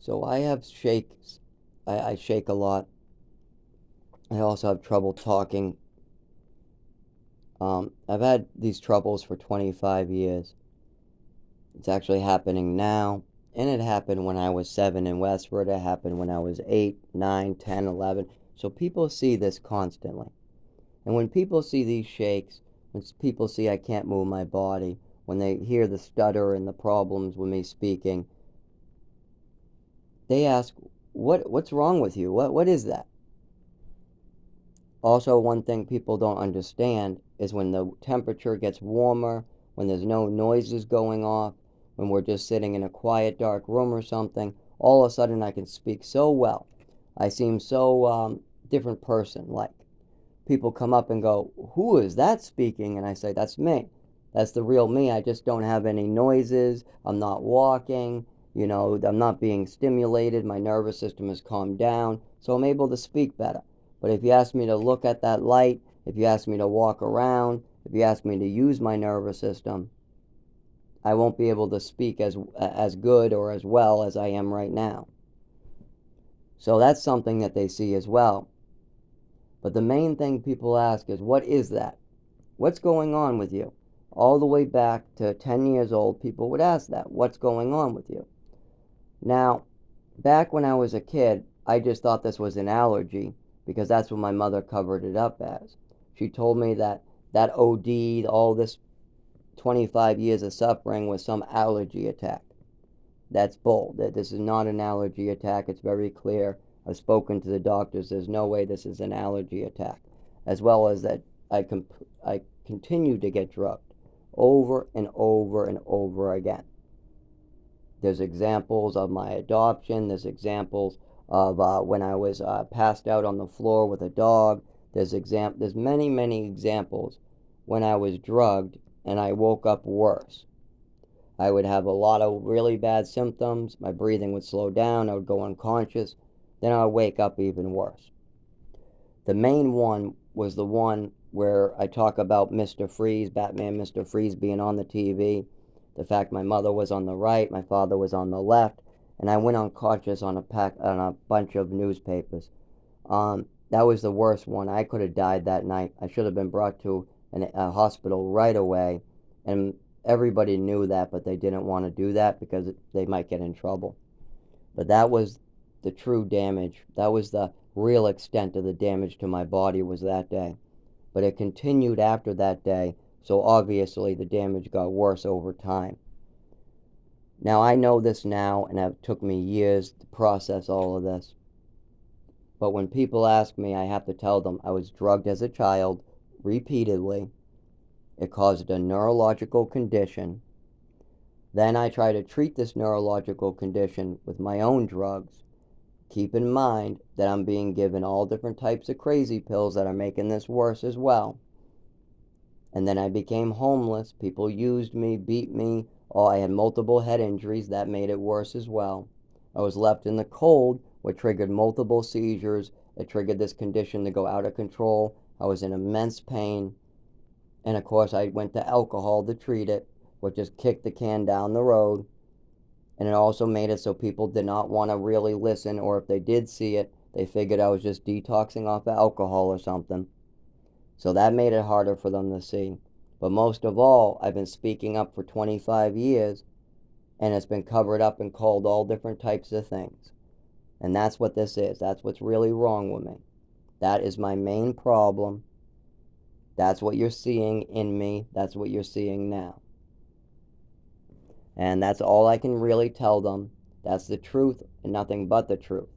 So I have shakes. I shake a lot. I also have trouble talking. I've had these troubles for 25 years. It's actually happening now. And it happened when I was 7 in Westford. It happened when I was 8, 9, 10, 11. So people see this constantly. And when people see these shakes, when people see I can't move my body, when they hear the stutter and the problems with me speaking, they ask, what's wrong with you? What is that? Also, one thing people don't understand is when the temperature gets warmer, when there's no noises going off, when we're just sitting in a quiet, dark room or something, all of a sudden I can speak so well. I seem so different person. Like people come up and go, "Who is that speaking?" And I say, "That's me. That's the real me. I just don't have any noises. I'm not walking. I'm not being stimulated. My nervous system has calmed down, so I'm able to speak better." But if you ask me to look at that light, if you ask me to walk around, if you ask me to use my nervous system, I won't be able to speak as good or as well as I am right now. So that's something that they see as well. But the main thing people ask is, what is that? What's going on with you? All the way back to 10 years old, people would ask that. What's going on with you? Now, back when I was a kid, I just thought this was an allergy because that's what my mother covered it up as. She told me that OD, all this 25 years of suffering was some allergy attack. That's bull. That this is not an allergy attack. It's very clear. I've spoken to the doctors. There's no way this is an allergy attack. As well as that I continue to get drugged over and over and over again. There's examples of my adoption. There's examples of when I was passed out on the floor with a dog. There's many examples when I was drugged and I woke up worse. I would have a lot of really bad symptoms. My breathing would slow down. I would go unconscious. Then I would wake up even worse. The main one was the one where I talk about Mr. Freeze, Batman Mr. Freeze being on the TV. The fact my mother was on the right, my father was on the left, and I went unconscious on a bunch of newspapers. That was the worst one. I could have died that night. I should have been brought to a hospital right away, and everybody knew that, but they didn't want to do that because they might get in trouble. But that was the true damage. That was the real extent of the damage to my body was that day. But it continued after that day, so obviously the damage got worse over time. Now I know this now, and it took me years to process all of this. But when people ask me, I have to tell them I was drugged as a child repeatedly. It caused a neurological condition. Then I try to treat this neurological condition with my own drugs. Keep in mind that I'm being given all different types of crazy pills that are making this worse as well. And then I became homeless. People used me, beat me. Oh, I had multiple head injuries. That made it worse as well. I was left in the cold, which triggered multiple seizures. It triggered this condition to go out of control. I was in immense pain. And of course, I went to alcohol to treat it, which just kicked the can down the road. And it also made it so people did not want to really listen, or if they did see it, they figured I was just detoxing off of alcohol or something. So that made it harder for them to see. But most of all, I've been speaking up for 25 years, and it's been covered up and called all different types of things. And that's what this is. That's what's really wrong with me. That is my main problem. That's what you're seeing in me. That's what you're seeing now. And that's all I can really tell them. That's the truth and nothing but the truth.